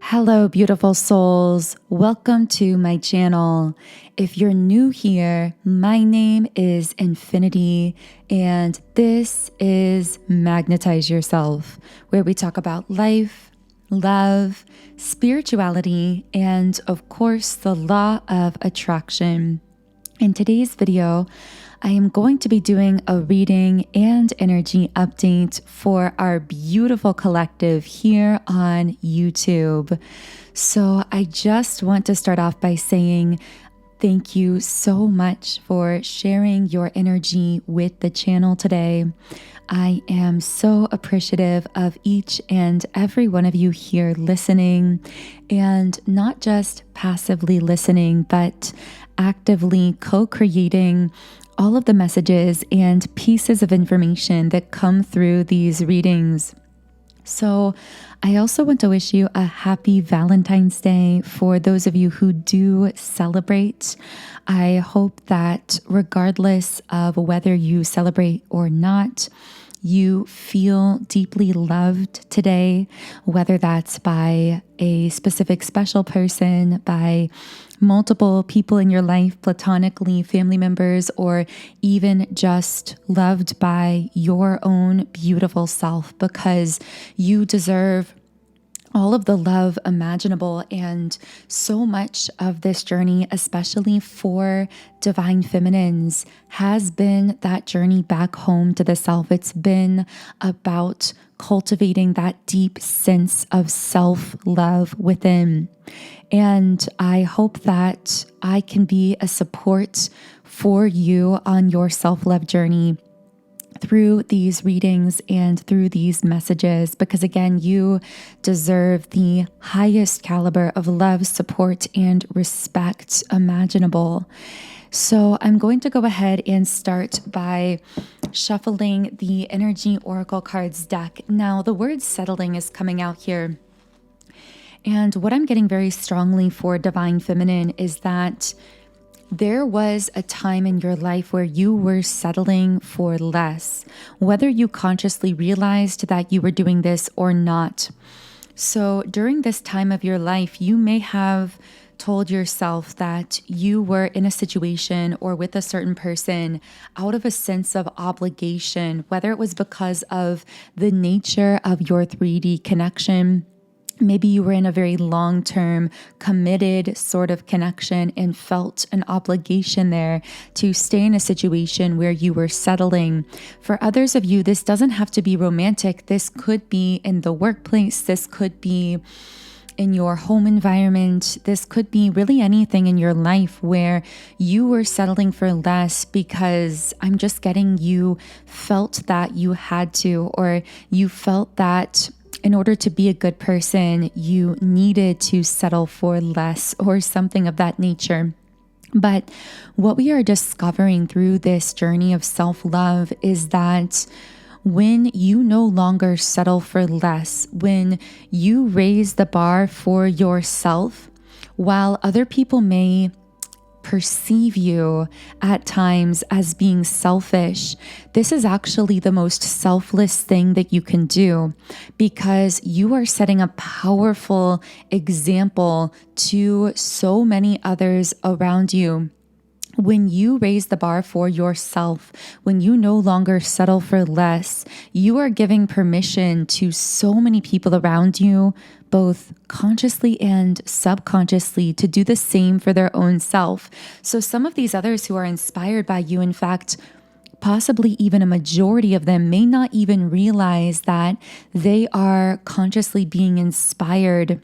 Hello, beautiful souls. Welcome to my channel. If you're new here, my name is Infinity, and this is Magnetize Yourself, where we talk about life, love, spirituality, and of course, the law of attraction. In today's video, I am going to be doing a reading and energy update for our beautiful collective here on YouTube. So I just want to start off by saying thank you so much for sharing your energy with the channel today. I am so appreciative of each and every one of you here listening, and not just passively listening, but actively co-creating all of the messages and pieces of information that come through these readings. So I also want to wish you a happy Valentine's Day for those of you who do celebrate. I hope that regardless of whether you celebrate or not, you feel deeply loved today, whether that's by a specific special person, by multiple people in your life, platonically, family members, or even just loved by your own beautiful self, because you deserve all of the love imaginable. And so much of this journey, especially for divine feminines, has been that journey back home to the self. It's been about cultivating that deep sense of self-love within. And I hope that I can be a support for you on your self-love journey through these readings and through these messages, because again, you deserve the highest caliber of love, support, and respect imaginable. So I'm going to go ahead and start by shuffling the Energy Oracle cards deck. Now, the word settling is coming out here. And what I'm getting very strongly for Divine Feminine is that there was a time in your life where you were settling for less, whether you consciously realized that you were doing this or not. So during this time of your life, you may have told yourself that you were in a situation or with a certain person out of a sense of obligation, whether it was because of the nature of your 3D connection. Maybe you were in a very long-term, committed sort of connection and felt an obligation there to stay in a situation where you were settling. For others of you, this doesn't have to be romantic. This could be in the workplace. This could be in your home environment. This could be really anything in your life where you were settling for less because I'm just getting you felt that you had to, or you felt that in order to be a good person, you needed to settle for less or something of that nature. But what we are discovering through this journey of self-love is that when you no longer settle for less, when you raise the bar for yourself, while other people may perceive you at times as being selfish, this is actually the most selfless thing that you can do, because you are setting a powerful example to so many others around you. When you raise the bar for yourself, when you no longer settle for less, you are giving permission to so many people around you, both consciously and subconsciously, to do the same for their own self. So some of these others who are inspired by you, in fact, possibly even a majority of them, may not even realize that they are consciously being inspired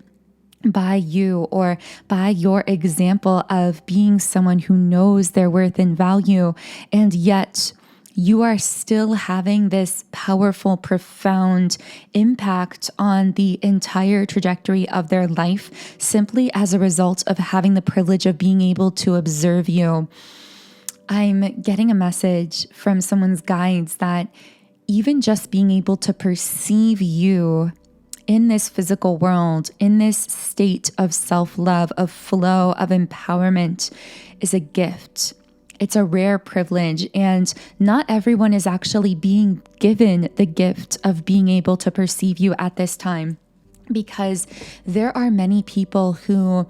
by you or by your example of being someone who knows their worth and value. And yet you are still having this powerful, profound impact on the entire trajectory of their life, simply as a result of having the privilege of being able to observe you. I'm getting a message from someone's guides that even just being able to perceive you in this physical world, in this state of self-love, of flow, of empowerment, is a gift. It's a rare privilege, and not everyone is actually being given the gift of being able to perceive you at this time. because there are many people who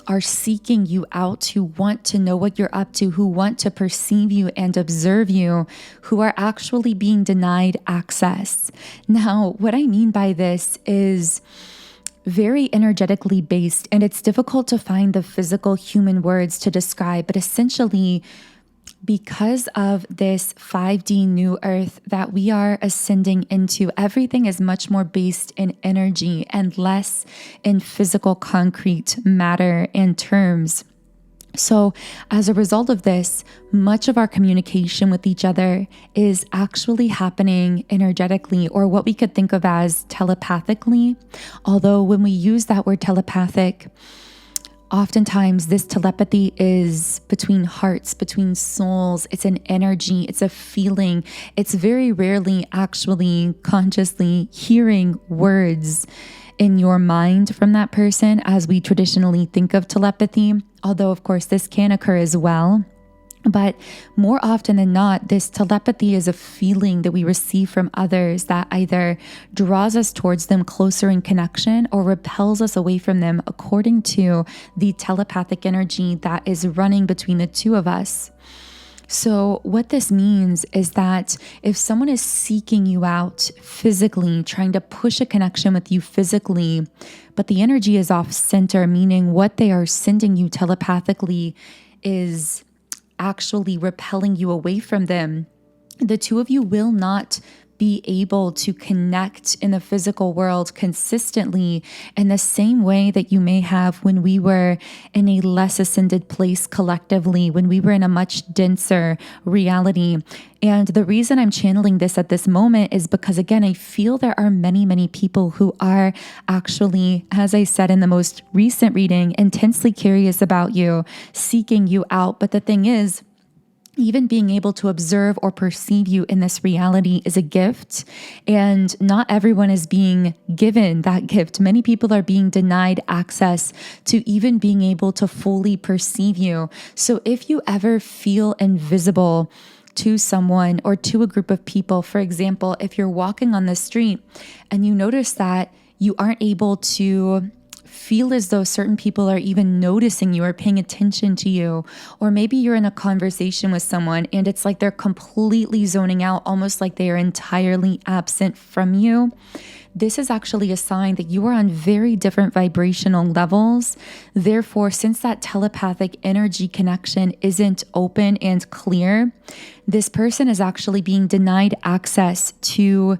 are seeking you out, who want to know what you're up to, who want to perceive you and observe you, who are actually being denied access. Now, what I mean by this is very energetically based, and it's difficult to find the physical human words to describe, but essentially, because of this 5D new earth that we are ascending into, everything is much more based in energy and less in physical concrete matter and terms. So as a result of this, much of our communication with each other is actually happening energetically, or what we could think of as telepathically. Although when we use that word telepathic, oftentimes this telepathy is between hearts, between souls. It's an energy, it's a feeling. It's very rarely actually consciously hearing words in your mind from that person as we traditionally think of telepathy. Although, of course, this can occur as well. But more often than not, this telepathy is a feeling that we receive from others that either draws us towards them closer in connection or repels us away from them according to the telepathic energy that is running between the two of us. So what this means is that if someone is seeking you out physically, trying to push a connection with you physically, but the energy is off center, meaning what they are sending you telepathically is actually repelling you away from them, the two of you will not be able to connect in the physical world consistently in the same way that you may have when we were in a less ascended place collectively, when we were in a much denser reality. And the reason I'm channeling this at this moment is because, again, I feel there are many, many people who are actually, as I said in the most recent reading, intensely curious about you, seeking you out. But the thing is, even being able to observe or perceive you in this reality is a gift, and not everyone is being given that gift. Many people are being denied access to even being able to fully perceive you. So if you ever feel invisible to someone or to a group of people, for example, if you're walking on the street and you notice that you aren't able to feel as though certain people are even noticing you or paying attention to you, or maybe you're in a conversation with someone and it's like they're completely zoning out, almost like they are entirely absent from you, this is actually a sign that you are on very different vibrational levels. Therefore, since that telepathic energy connection isn't open and clear, this person is actually being denied access to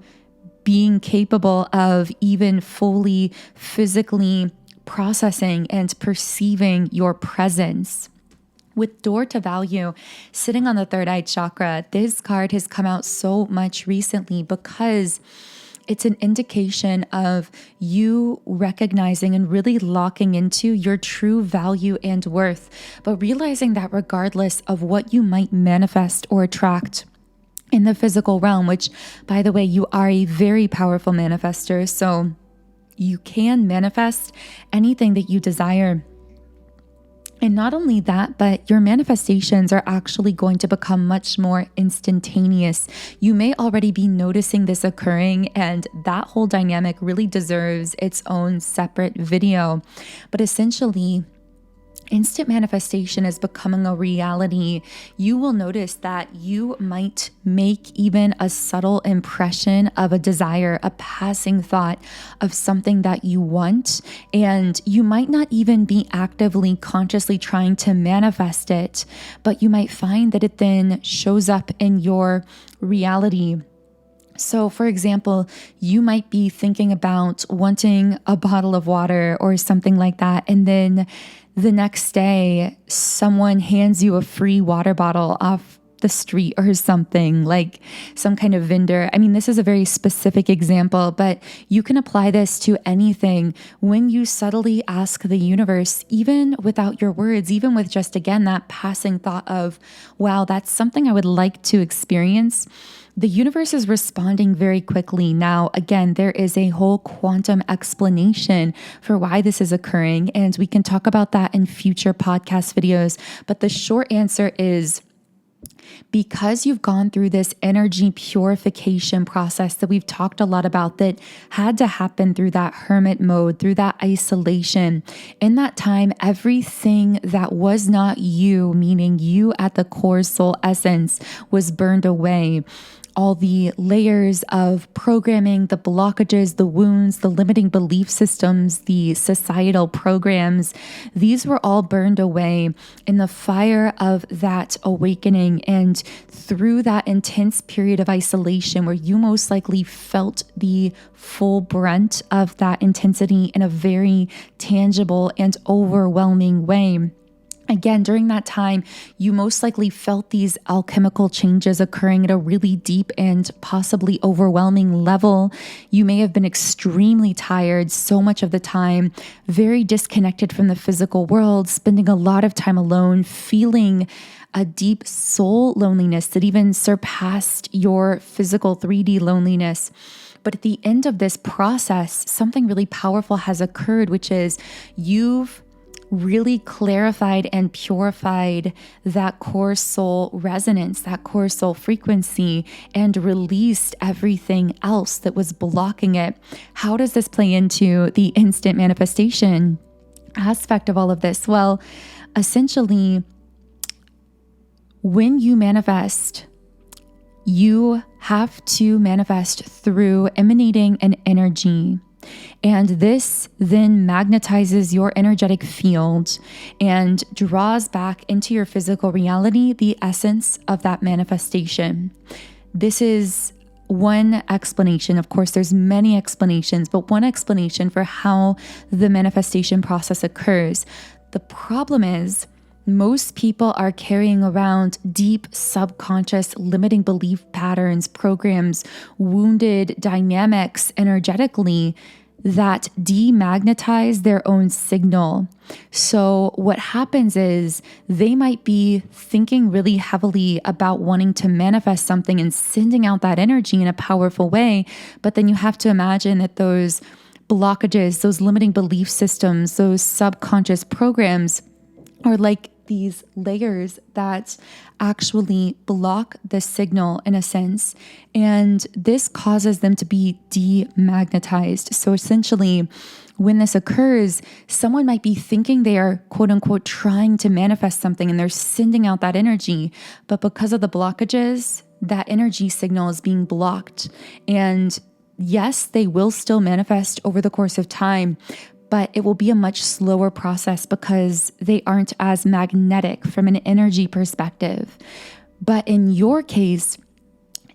being capable of even fully physically processing and perceiving your presence. With door to value sitting on the third eye chakra, this card has come out so much recently because it's an indication of you recognizing and really locking into your true value and worth, but realizing that regardless of what you might manifest or attract in the physical realm, which, by the way, you are a very powerful manifester, so you can manifest anything that you desire. And not only that, but your manifestations are actually going to become much more instantaneous. You may already be noticing this occurring, and that whole dynamic really deserves its own separate video. But essentially, instant manifestation is becoming a reality. You will notice that you might make even a subtle impression of a desire, a passing thought of something that you want, and you might not even be actively, consciously trying to manifest it, but you might find that it then shows up in your reality. So, for example, you might be thinking about wanting a bottle of water or something like that, and then the next day, someone hands you a free water bottle off the street or something, like some kind of vendor. I mean, this is a very specific example, but you can apply this to anything. When you subtly ask the universe, even without your words, even with just, again, that passing thought of, wow, that's something I would like to experience, the universe is responding very quickly. Now, again, there is a whole quantum explanation for why this is occurring, and we can talk about that in future podcast videos. But the short answer is, because you've gone through this energy purification process that we've talked a lot about that had to happen through that hermit mode, through that isolation. In that time, everything that was not you, meaning you at the core soul essence, was burned away. All the layers of programming, the blockages, the wounds, the limiting belief systems, the societal programs, these were all burned away in the fire of that awakening. And through that intense period of isolation where you most likely felt the full brunt of that intensity in a very tangible and overwhelming way. Again, during that time, you most likely felt these alchemical changes occurring at a really deep and possibly overwhelming level. You may have been extremely tired so much of the time, very disconnected from the physical world, spending a lot of time alone, feeling a deep soul loneliness that even surpassed your physical 3D loneliness. But at the end of this process, something really powerful has occurred, which is you've really clarified and purified that core soul resonance, that core soul frequency, and released everything else that was blocking it. How does this play into the instant manifestation aspect of all of this? Well, essentially, when you manifest, you have to manifest through emanating an energy. And this then magnetizes your energetic field and draws back into your physical reality the essence of that manifestation. This is one explanation. Of course, there's many explanations, but one explanation for how the manifestation process occurs. The problem is, most people are carrying around deep subconscious limiting belief patterns, programs, wounded dynamics energetically that demagnetize their own signal. So what happens is they might be thinking really heavily about wanting to manifest something and sending out that energy in a powerful way. But then you have to imagine that those blockages, those limiting belief systems, those subconscious programs are like these layers that actually block the signal in a sense. And this causes them to be demagnetized. So essentially, when this occurs, someone might be thinking they are quote unquote trying to manifest something and they're sending out that energy. But because of the blockages, that energy signal is being blocked. And yes, they will still manifest over the course of time, but it will be a much slower process because they aren't as magnetic from an energy perspective. But in your case,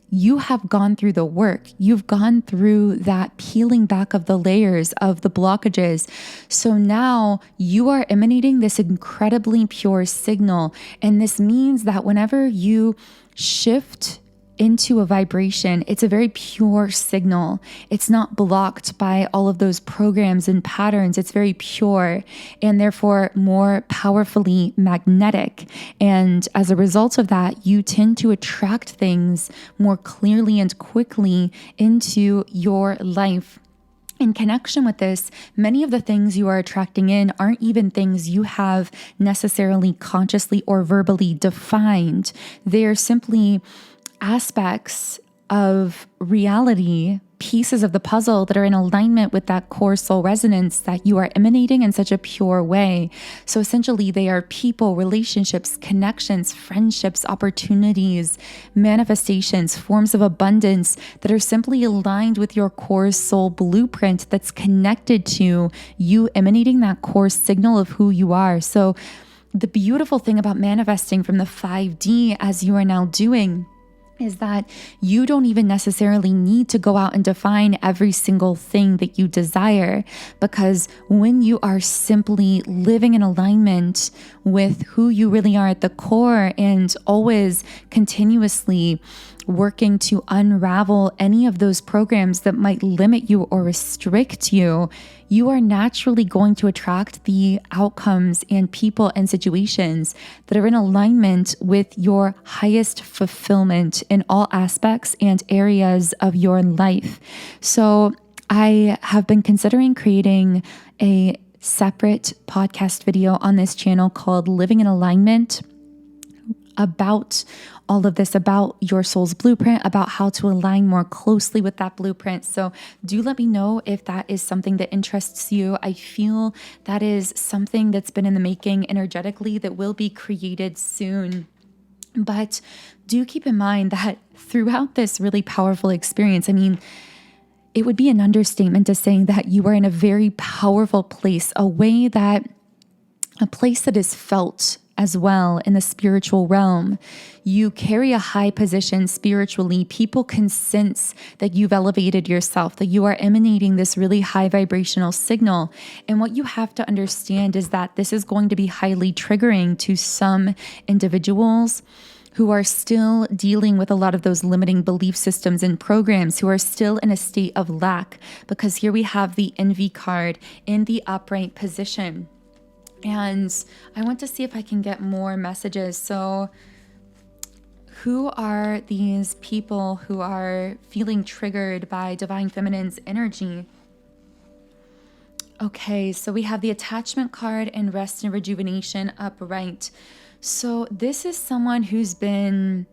you have gone through the work. You've gone through that peeling back of the layers of the blockages. So now you are emanating this incredibly pure signal. And this means that whenever you shift into a vibration, it's a very pure signal. It's not blocked by all of those programs and patterns. It's very pure and therefore more powerfully magnetic. And as a result of that, you tend to attract things more clearly and quickly into your life. In connection with this, many of the things you are attracting in aren't even things you have necessarily consciously or verbally defined. They're simply aspects of reality, pieces of the puzzle that are in alignment with that core soul resonance that you are emanating in such a pure way. So essentially, they are people, relationships, connections, friendships, opportunities, manifestations, forms of abundance that are simply aligned with your core soul blueprint that's connected to you emanating that core signal of who you are. So the beautiful thing about manifesting from the 5D, as you are now doing, is that you don't even necessarily need to go out and define every single thing that you desire, because when you are simply living in alignment with who you really are at the core and always continuously working to unravel any of those programs that might limit you or restrict you, you are naturally going to attract the outcomes and people and situations that are in alignment with your highest fulfillment in all aspects and areas of your life. So I have been considering creating a separate podcast video on this channel called Living in Alignment. about all of this, about your soul's blueprint, about how to align more closely with that blueprint. So do let me know if that is something that interests you. I feel that is something that's been in the making energetically that will be created soon. But do keep in mind that throughout this really powerful experience, it would be an understatement to say that you are in a very powerful place, a place that is felt as well in the spiritual realm. You carry a high position spiritually. People can sense that you've elevated yourself, that you are emanating this really high vibrational signal. And what you have to understand is that this is going to be highly triggering to some individuals who are still dealing with a lot of those limiting belief systems and programs, who are still in a state of lack, because here we have the envy card in the upright position. And I want to see if I can get more messages. So who are these people who are feeling triggered by Divine Feminine's energy? Okay, so we have the attachment card and rest and rejuvenation upright. So this is someone who's been,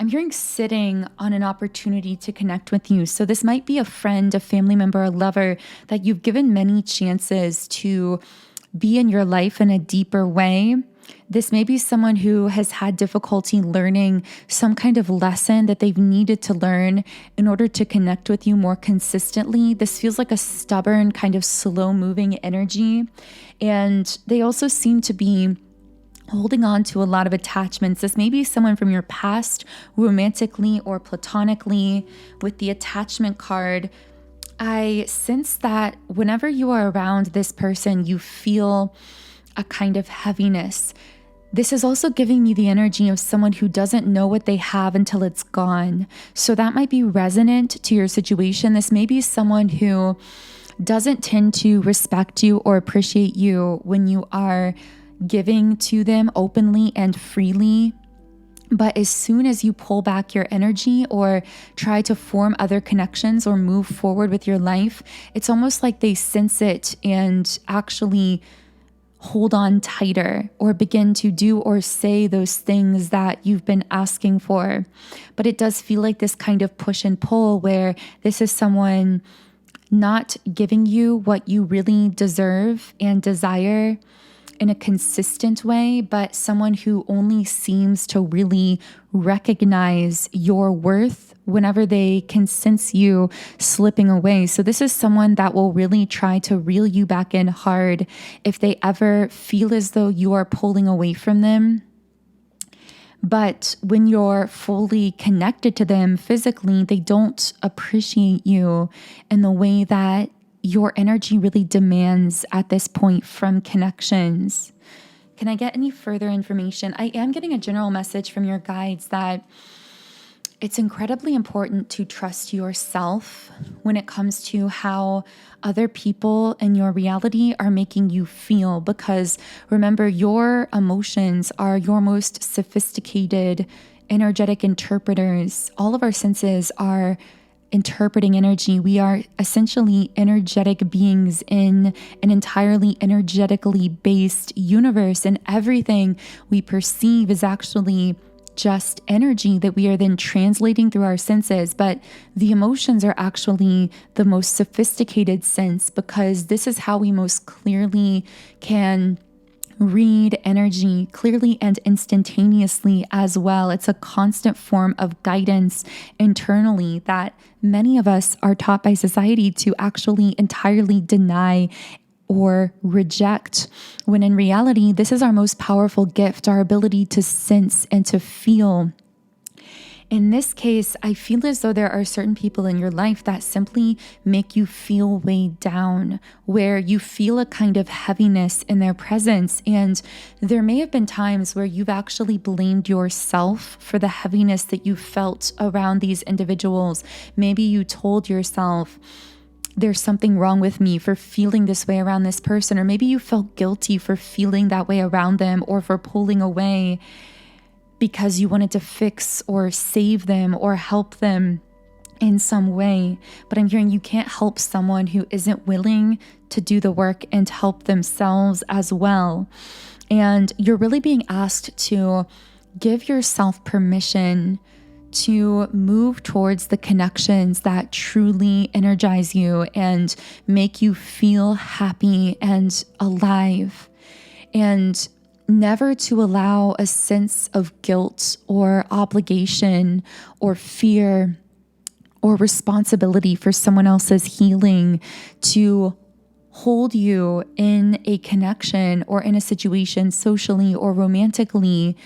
I'm hearing, sitting on an opportunity to connect with you. So this might be a friend, a family member, a lover that you've given many chances to be in your life in a deeper way. This may be someone who has had difficulty learning some kind of lesson that they've needed to learn in order to connect with you more consistently. This feels like a stubborn, kind of slow-moving energy. And they also seem to be holding on to a lot of attachments. This may be someone from your past, romantically or platonically. With the attachment card, I sense that whenever you are around this person, you feel a kind of heaviness. This is also giving me the energy of someone who doesn't know what they have until it's gone. So that might be resonant to your situation. This may be someone who doesn't tend to respect you or appreciate you when you are giving to them openly and freely. But as soon as you pull back your energy or try to form other connections or move forward with your life, it's almost like they sense it and actually hold on tighter or begin to do or say those things that you've been asking for. But it does feel like this kind of push and pull where this is someone not giving you what you really deserve and desire in a consistent way, but someone who only seems to really recognize your worth whenever they can sense you slipping away. So this is someone that will really try to reel you back in hard if they ever feel as though you are pulling away from them. But when you're fully connected to them physically, they don't appreciate you in the way that your energy really demands at this point from connections. Can I get any further information? I am getting a general message from your guides that it's incredibly important to trust yourself when it comes to how other people in your reality are making you feel. Because remember, your emotions are your most sophisticated energetic interpreters. All of our senses are interpreting energy. We are essentially energetic beings in an entirely energetically based universe, and everything we perceive is actually just energy that we are then translating through our senses. But the emotions are actually the most sophisticated sense, because this is how we most clearly can read energy clearly and instantaneously as well. It's a constant form of guidance internally that many of us are taught by society to actually entirely deny or reject, when in reality, this is our most powerful gift, our ability to sense and to feel. In this case, I feel as though there are certain people in your life that simply make you feel weighed down, where you feel a kind of heaviness in their presence. And there may have been times where you've actually blamed yourself for the heaviness that you felt around these individuals. Maybe you told yourself, there's something wrong with me for feeling this way around this person. Or maybe you felt guilty for feeling that way around them, or for pulling away because you wanted to fix or save them or help them in some way. But I'm hearing you can't help someone who isn't willing to do the work and help themselves as well. And you're really being asked to give yourself permission to move towards the connections that truly energize you and make you feel happy and alive, and never to allow a sense of guilt or obligation or fear or responsibility for someone else's healing to hold you in a connection or in a situation socially or romantically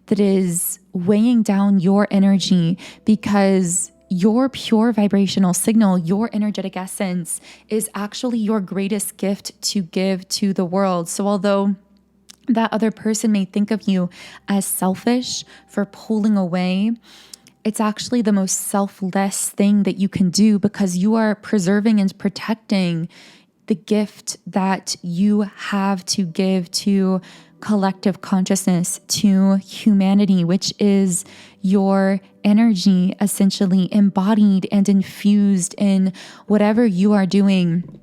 that is weighing down your energy, because your pure vibrational signal, your energetic essence, is actually your greatest gift to give to the world. So although that other person may think of you as selfish for pulling away, it's actually the most selfless thing that you can do, because you are preserving and protecting the gift that you have to give to collective consciousness, to humanity, which is your energy essentially embodied and infused in whatever you are doing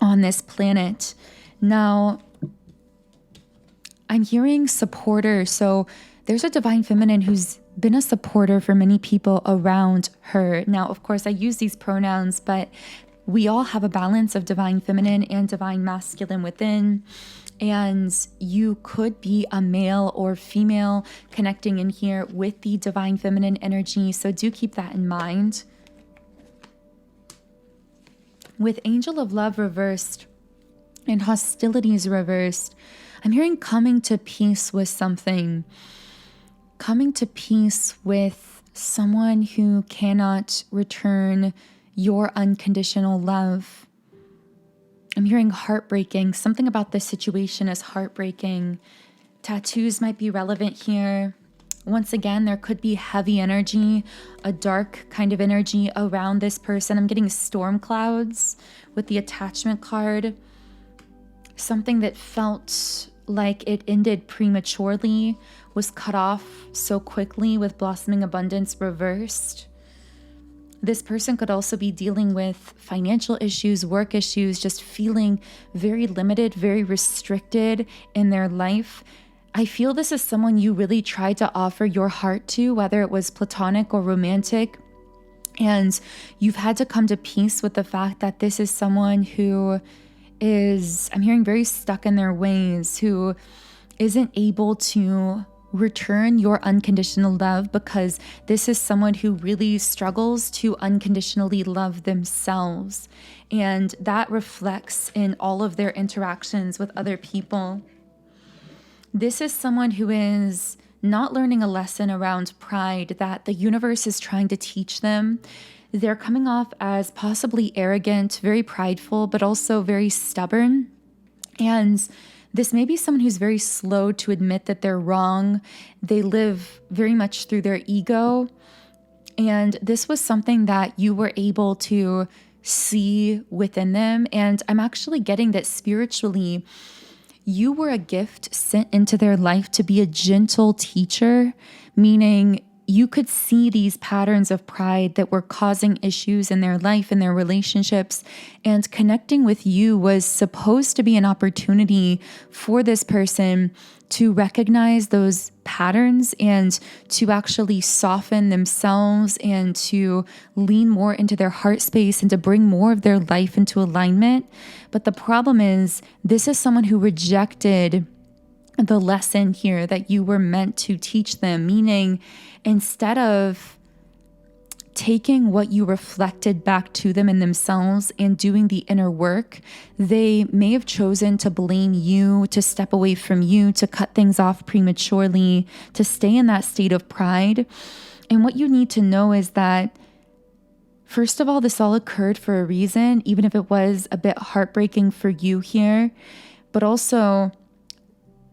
on this planet. Now, I'm hearing supporter. So there's a divine feminine who's been a supporter for many people around her. Now, of course, I use these pronouns, but we all have a balance of divine feminine and divine masculine within. And you could be a male or female connecting in here with the divine feminine energy. So do keep that in mind. With Angel of Love reversed and hostilities reversed, I'm hearing coming to peace with something. Coming to peace with someone who cannot return your unconditional love. I'm hearing heartbreaking. Something about this situation is heartbreaking. Tattoos might be relevant here. Once again, there could be heavy energy, a dark kind of energy around this person. I'm getting storm clouds with the attachment card. Something that felt like it ended prematurely was cut off so quickly with blossoming abundance reversed. This person could also be dealing with financial issues, work issues, just feeling very limited, very restricted in their life. I feel this is someone you really tried to offer your heart to, whether it was platonic or romantic. And you've had to come to peace with the fact that this is someone who is, I'm hearing, very stuck in their ways, who isn't able to return your unconditional love, because this is someone who really struggles to unconditionally love themselves. And that reflects in all of their interactions with other people. This is someone who is not learning a lesson around pride that the universe is trying to teach them. They're coming off as possibly arrogant, very prideful, but also very stubborn. And this may be someone who's very slow to admit that they're wrong. They live very much through their ego. And this was something that you were able to see within them. And I'm actually getting that spiritually, you were a gift sent into their life to be a gentle teacher, meaning you could see these patterns of pride that were causing issues in their life and their relationships, and connecting with you was supposed to be an opportunity for this person to recognize those patterns and to actually soften themselves and to lean more into their heart space and to bring more of their life into alignment. But the problem is, this is someone who rejected the lesson here that you were meant to teach them, meaning instead of taking what you reflected back to them in themselves and doing the inner work, they may have chosen to blame you, to step away from you, to cut things off prematurely, to stay in that state of pride. And what you need to know is that, first of all, this all occurred for a reason, even if it was a bit heartbreaking for you here. But also,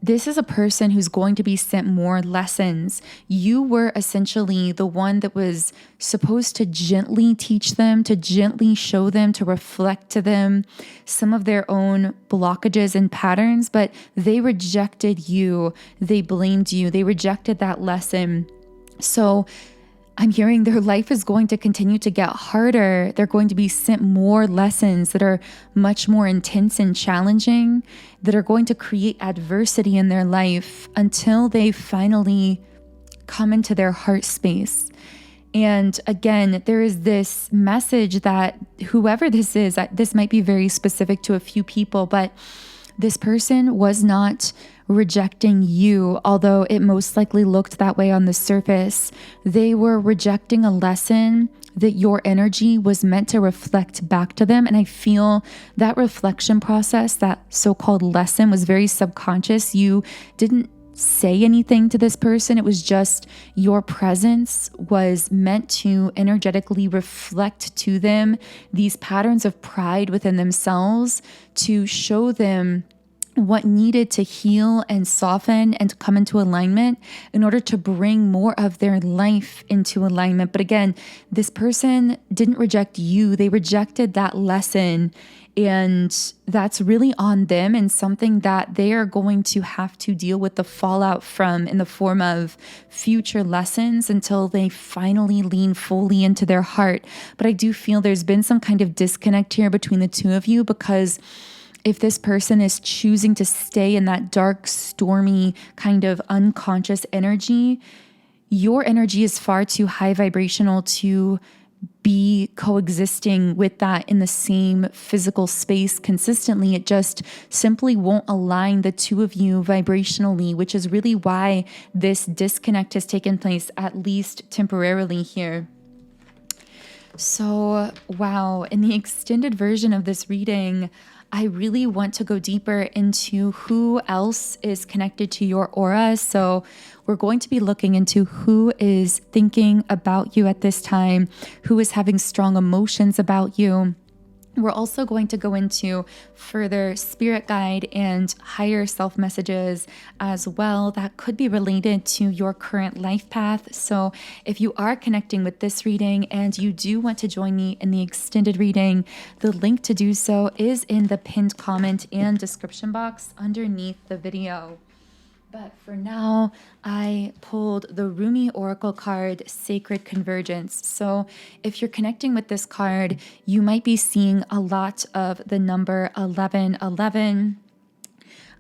this is a person who's going to be sent more lessons. You were essentially the one that was supposed to gently teach them, to gently show them, to reflect to them some of their own blockages and patterns, but they rejected you. They blamed you. They rejected that lesson. So I'm hearing their life is going to continue to get harder. They're going to be sent more lessons that are much more intense and challenging, that are going to create adversity in their life until they finally come into their heart space. And again, there is this message that whoever this is, this might be very specific to a few people, but this person was not rejecting you, although it most likely looked that way on the surface. They were rejecting a lesson that your energy was meant to reflect back to them. And I feel that reflection process, that so-called lesson, was very subconscious. You didn't say anything to this person. It was just your presence was meant to energetically reflect to them these patterns of pride within themselves, to show them what needed to heal and soften and come into alignment in order to bring more of their life into alignment. But again, this person didn't reject you. They rejected that lesson. And that's really on them, and something that they are going to have to deal with the fallout from in the form of future lessons until they finally lean fully into their heart. But I do feel there's been some kind of disconnect here between the two of you, because if this person is choosing to stay in that dark, stormy kind of unconscious energy, your energy is far too high vibrational to be coexisting with that in the same physical space consistently. It just simply won't align the two of you vibrationally, which is really why this disconnect has taken place, at least temporarily here. So, wow, in the extended version of this reading, I really want to go deeper into who else is connected to your aura. So we're going to be looking into who is thinking about you at this time, who is having strong emotions about you. We're also going to go into further spirit guide and higher self messages as well that could be related to your current life path. So if you are connecting with this reading and you do want to join me in the extended reading, the link to do so is in the pinned comment and description box underneath the video. But for now, I pulled the Rumi Oracle card, Sacred Convergence. So if you're connecting with this card, you might be seeing a lot of the number 1111.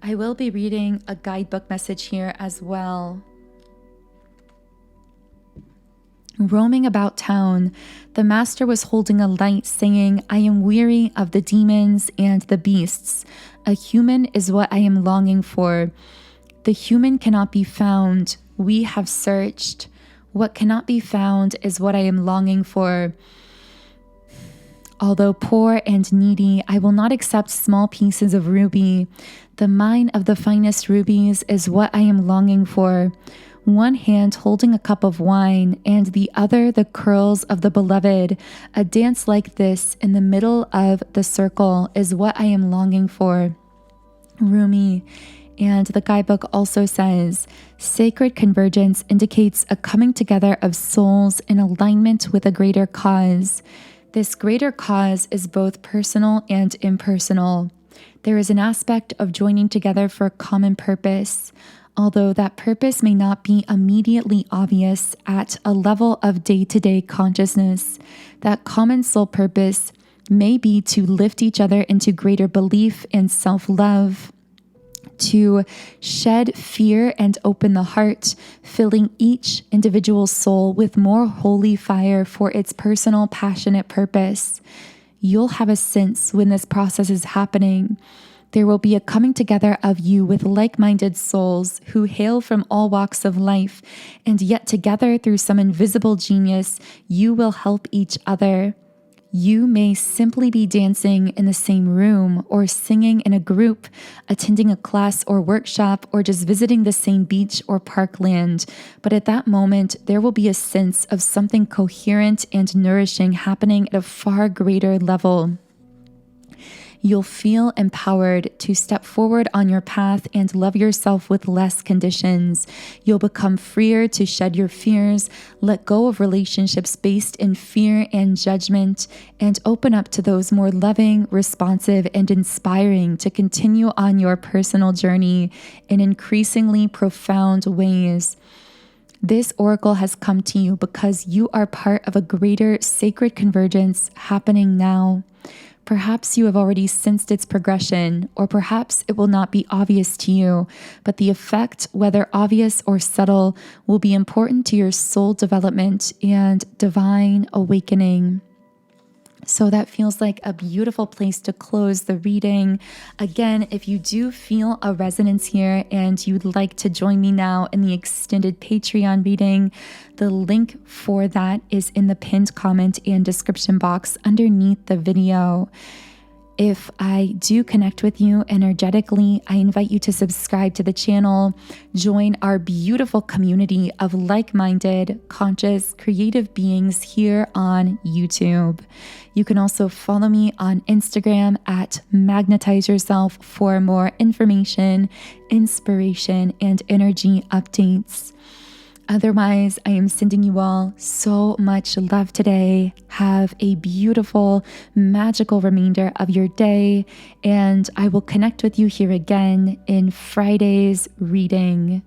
I will be reading a guidebook message here as well. Roaming about town, the master was holding a light, saying, "I am weary of the demons and the beasts. A human is what I am longing for. The human cannot be found. We have searched. What cannot be found is what I am longing for. Although poor and needy, I will not accept small pieces of ruby. The mine of the finest rubies is what I am longing for. One hand holding a cup of wine, and the other the curls of the beloved. A dance like this in the middle of the circle is what I am longing for." Rumi. And the guidebook also says, sacred convergence indicates a coming together of souls in alignment with a greater cause. This greater cause is both personal and impersonal. There is an aspect of joining together for a common purpose, although that purpose may not be immediately obvious at a level of day-to-day consciousness. That common soul purpose may be to lift each other into greater belief and self-love, to shed fear and open the heart, filling each individual soul with more holy fire for its personal, passionate purpose. You'll have a sense when this process is happening. There will be a coming together of you with like-minded souls who hail from all walks of life, and yet together through some invisible genius, you will help each other. You may simply be dancing in the same room, or singing in a group, attending a class or workshop, or just visiting the same beach or parkland. But at that moment, there will be a sense of something coherent and nourishing happening at a far greater level. You'll feel empowered to step forward on your path and love yourself with less conditions. You'll become freer to shed your fears, let go of relationships based in fear and judgment, and open up to those more loving, responsive, and inspiring to continue on your personal journey in increasingly profound ways. This oracle has come to you because you are part of a greater sacred convergence happening now. Perhaps you have already sensed its progression, or perhaps it will not be obvious to you, but the effect, whether obvious or subtle, will be important to your soul development and divine awakening. So that feels like a beautiful place to close the reading. Again, if you do feel a resonance here and you'd like to join me now in the extended Patreon reading, the link for that is in the pinned comment and description box underneath the video. If I do connect with you energetically, I invite you to subscribe to the channel, join our beautiful community of like-minded, conscious, creative beings here on YouTube. You can also follow me on Instagram at Magnetize Yourself for more information, inspiration, and energy updates. Otherwise, I am sending you all so much love today. Have a beautiful, magical remainder of your day, and I will connect with you here again in Friday's reading.